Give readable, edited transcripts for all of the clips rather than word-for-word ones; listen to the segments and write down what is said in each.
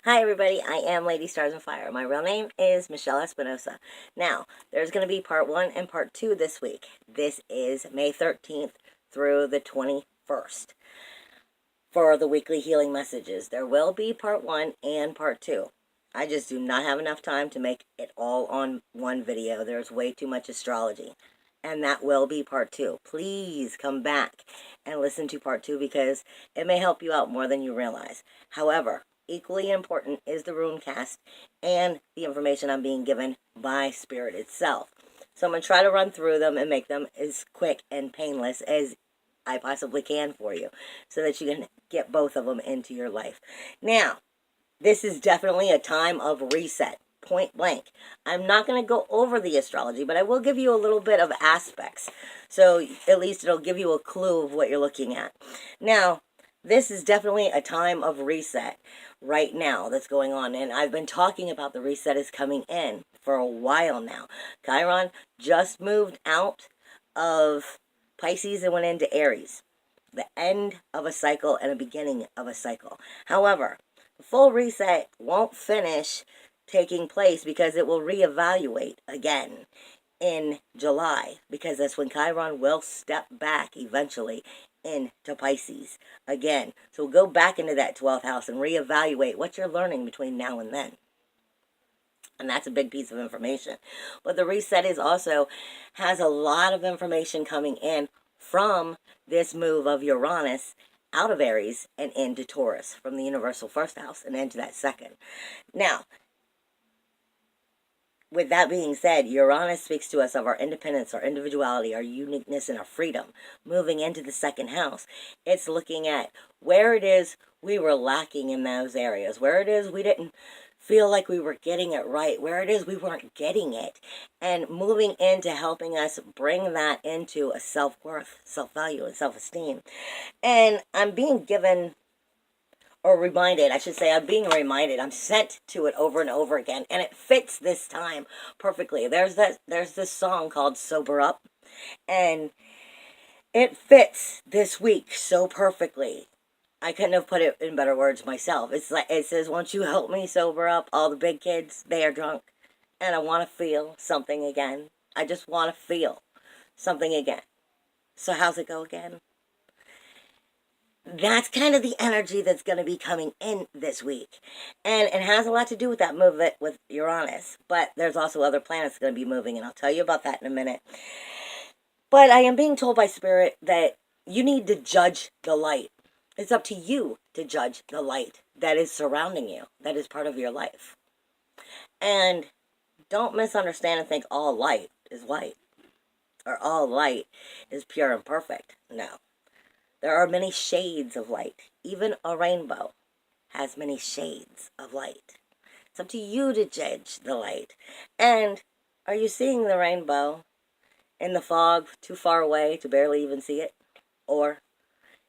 Hi everybody, I am Lady Stars and Fire. My real name is Michelle Espinosa. Now, there's going to be part 1 and part 2 this week. This is May 13th through the 21st for the weekly healing messages. There will be part 1 and part 2. I just do not have enough time to make it all on one video. There's way too much astrology. And that will be part 2. Please come back and listen to part 2 because it may help you out more than you realize. However, equally important is the Rune Cast and the information I'm being given by Spirit itself. So I'm going to try to run through them and make them as quick and painless as I possibly can for you so that you can get both of them into your life. Now, this is definitely a time of reset. Point blank. I'm not going to go over the astrology, but I will give you a little bit of aspects. So at least it'll give you a clue of what you're looking at. Now, this is definitely a time of reset right now that's going on. And I've been talking about the reset is coming in for a while now. Chiron just moved out of Pisces and went into Aries. The end of a cycle and a beginning of a cycle. However, the full reset won't finish taking place because it will reevaluate again in July, because that's when Chiron will step back eventually into Pisces again. So we'll go back into that 12th house and reevaluate what you're learning between now and then. And that's a big piece of information. But the reset is also has a lot of information coming in from this move of Uranus out of Aries and into Taurus, from the universal first house and into that second. Now, with that being said, Uranus speaks to us of our independence, our individuality, our uniqueness, and our freedom. Moving into the second house, it's looking at where it is we were lacking in those areas, where it is we didn't feel like we were getting it right, where it is we weren't getting it, and moving into helping us bring that into a self-worth, self-value, and self-esteem. And I'm being given, or reminded, I should say, I'm being reminded, I'm sent to it over and over again, and it fits this time perfectly. There's this song called Sober Up, and it fits this week so perfectly. I couldn't have put it in better words myself. It's like, it says, won't you help me sober up? All the big kids, they are drunk, and I want to feel something again. I just want to feel something again. So how's it go again? That's kind of the energy that's going to be coming in this week. And it has a lot to do with that movement with Uranus. But there's also other planets going to be moving, and I'll tell you about that in a minute. But I am being told by Spirit that you need to judge the light. It's up to you to judge the light that is surrounding you, that is part of your life. And don't misunderstand and think all light is white, or all light is pure and perfect. No. There are many shades of light. Even a rainbow has many shades of light. It's up to you to judge the light. And are you seeing the rainbow in the fog too far away to barely even see it? Or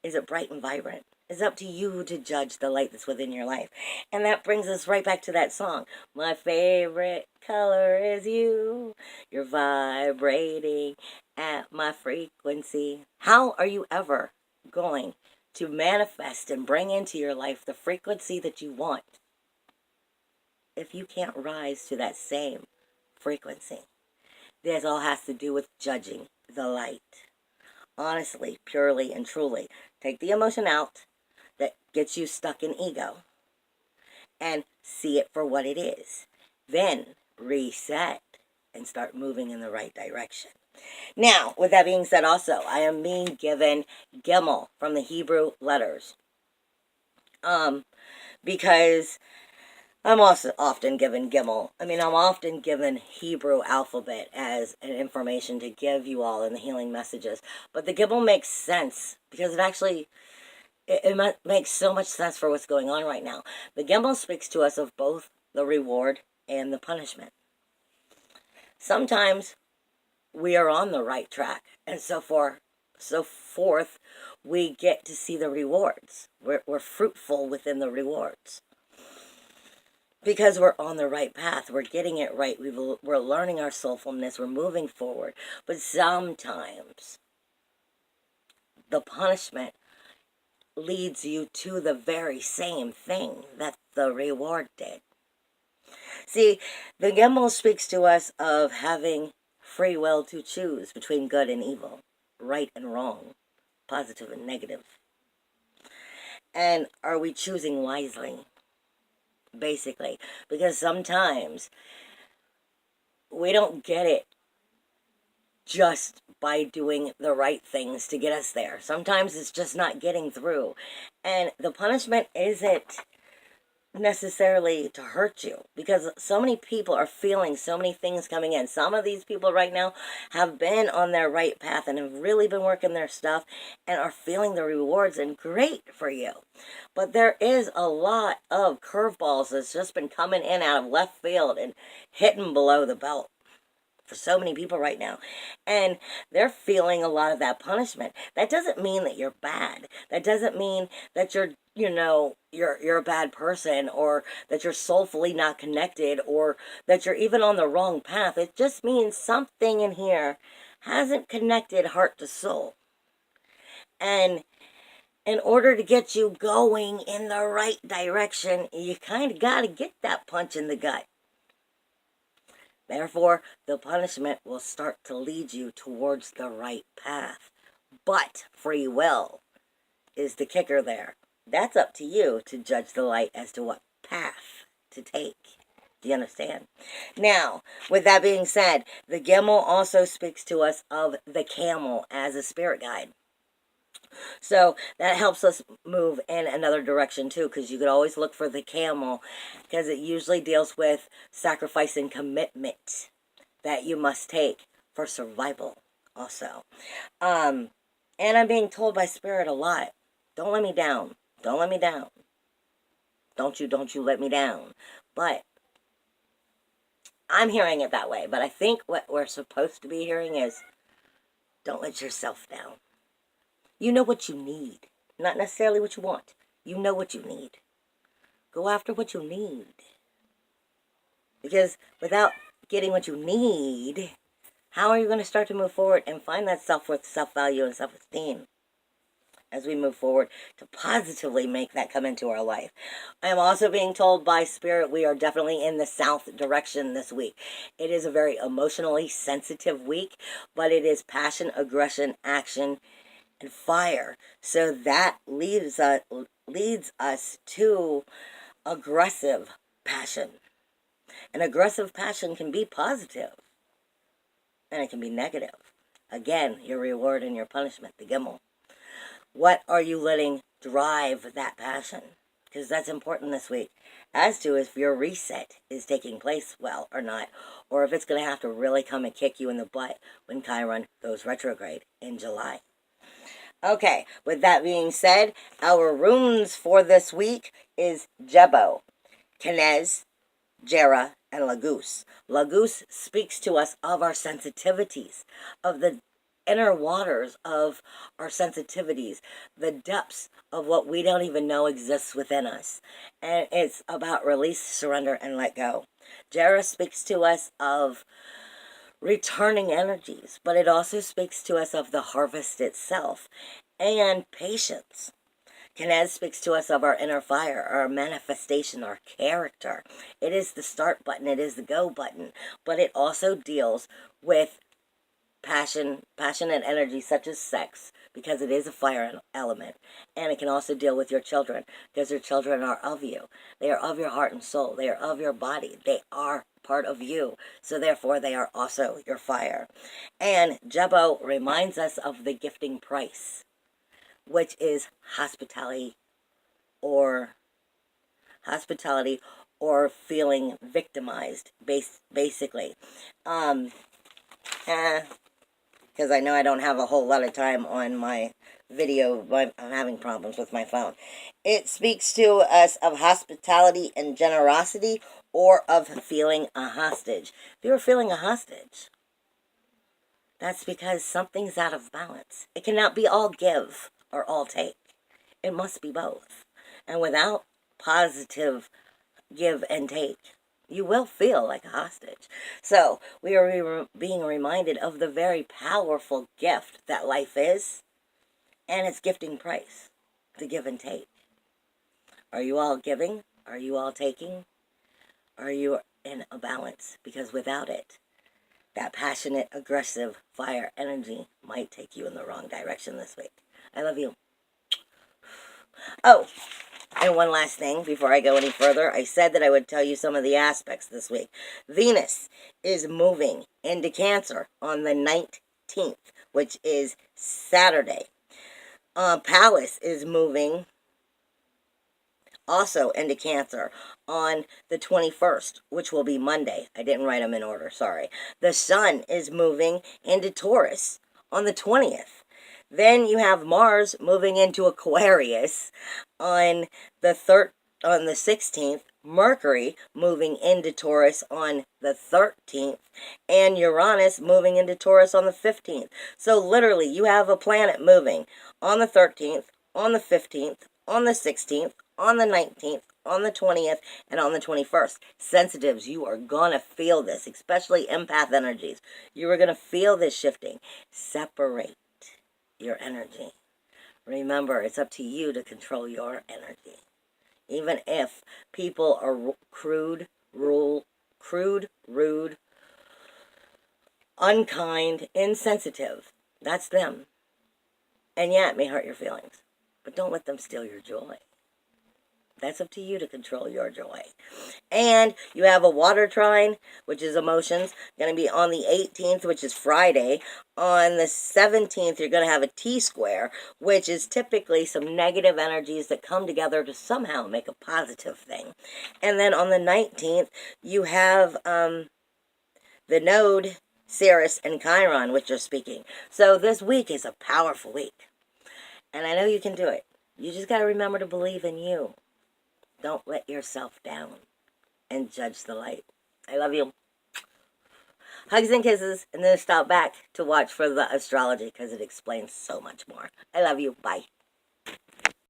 is it bright and vibrant? It's up to you to judge the light that's within your life. And that brings us right back to that song. My favorite color is you. You're vibrating at my frequency. How are you ever going to manifest and bring into your life the frequency that you want if you can't rise to that same frequency? This all has to do with judging the light. Honestly, purely and truly. Take the emotion out that gets you stuck in ego and see it for what it is. Then reset and start moving in the right direction. Now, with that being said also, I am being given Camel from the Hebrew letters. Because I'm also often given Camel. I'm often given Hebrew alphabet as an information to give you all in the healing messages. But the Camel makes sense because it actually, it makes so much sense for what's going on right now. The Camel speaks to us of both the reward and the punishment. Sometimes we are on the right track, and so forth, we get to see the rewards. We're fruitful within the rewards because we're on the right path. We're getting it right. We're learning our soulfulness. We're moving forward. But sometimes the punishment leads you to the very same thing that the reward did. See, the Camel speaks to us of having free will to choose between good and evil, right and wrong, positive and negative. And are we choosing wisely? Basically, because sometimes we don't get it just by doing the right things to get us there. Sometimes it's just not getting through. And the punishment isn't necessarily to hurt you, because so many people are feeling so many things coming in. Some of these people right now have been on their right path and have really been working their stuff and are feeling the rewards, and great for you. But there is a lot of curveballs that's just been coming in out of left field and hitting below the belt for so many people right now, and they're feeling a lot of that punishment. That doesn't mean that you're bad. That doesn't mean that you're a bad person, or that you're soulfully not connected, or that you're even on the wrong path. It just means something in here hasn't connected heart to soul, and in order to get you going in the right direction, you kind of got to get that punch in the gut. Therefore, the punishment will start to lead you towards the right path. But free will is the kicker there. That's up to you to judge the light as to what path to take. Do you understand? Now, with that being said, the Camel also speaks to us of the camel as a spirit guide. So that helps us move in another direction too, because you could always look for the camel, because it usually deals with sacrifice and commitment that you must take for survival also. And I'm being told by Spirit a lot, don't let me down. Don't let me down. Don't you let me down. But I'm hearing it that way. But I think what we're supposed to be hearing is, don't let yourself down. You know what you need, not necessarily what you want. You know what you need. Go after what you need. Because without getting what you need, how are you going to start to move forward and find that self-worth, self-value, and self-esteem as we move forward to positively make that come into our life? I am also being told by Spirit we are definitely in the south direction this week. It is a very emotionally sensitive week, but it is passion, aggression, action, and fire. So that leads us to aggressive passion. And aggressive passion can be positive, and it can be negative. Again, your reward and your punishment, the Camel. What are you letting drive that passion? Because that's important this week, as to if your reset is taking place well or not, or if it's going to have to really come and kick you in the butt when Chiron goes retrograde in July. Okay, with that being said, our runes for this week is Jebo, Kenez, Jera, and Lagoose. Lagoose speaks to us of our sensitivities, of the inner waters of our sensitivities, the depths of what we don't even know exists within us. And it's about release, surrender, and let go. Jera speaks to us of returning energies, but it also speaks to us of the harvest itself and patience. Kenez speaks to us of our inner fire, our manifestation, our character. It is the start button, it is the go button, but it also deals with passion and energy such as sex, because it is a fire element. And it can also deal with your children, because your children are of you. They are of your heart and soul. They are of your body. They are part of you. So therefore, they are also your fire. And Jebo reminds us of the gifting price, which is hospitality or feeling victimized, basically. Because I know I don't have a whole lot of time on my video, but I'm having problems with my phone. It speaks to us of hospitality and generosity, or of feeling a hostage. If you're feeling a hostage, that's because something's out of balance. It cannot be all give or all take. It must be both. And without positive give and take, you will feel like a hostage. So we are being reminded of the very powerful gift that life is, and its gifting price. the give and take. Are you all giving? Are you all taking? Are you in a balance? Because without it, that passionate, aggressive fire energy might take you in the wrong direction this week. I love you. Oh, and one last thing before I go any further. I said that I would tell you some of the aspects this week. Venus is moving into Cancer on the 19th, which is Saturday. Pallas is moving also into Cancer on the 21st, which will be Monday. I didn't write them in order, sorry. The Sun is moving into Taurus on the 20th. Then you have Mars moving into Aquarius on the 16th, Mercury moving into Taurus on the 13th, and Uranus moving into Taurus on the 15th. So literally, you have a planet moving on the 13th, on the 15th, on the 16th, on the 19th, on the 20th, and on the 21st. Sensitives, you are going to feel this, especially empath energies. You are going to feel this shifting. Separate your energy. Remember, it's up to you to control your energy. Even if people are crude, rude, unkind, insensitive, that's them. And yeah, it may hurt your feelings, but don't let them steal your joy. That's up to you to control your joy. And you have a water trine, which is emotions, going to be on the 18th, which is Friday. On the 17th, you're going to have a T-square, which is typically some negative energies that come together to somehow make a positive thing. And then on the 19th, you have the node, Ceres, and Chiron, which are speaking. So this week is a powerful week. And I know you can do it. You just got to remember to believe in you. Don't let yourself down and judge the light. I love you. Hugs and kisses, and then stop back to watch for the astrology because it explains so much more. I love you. Bye.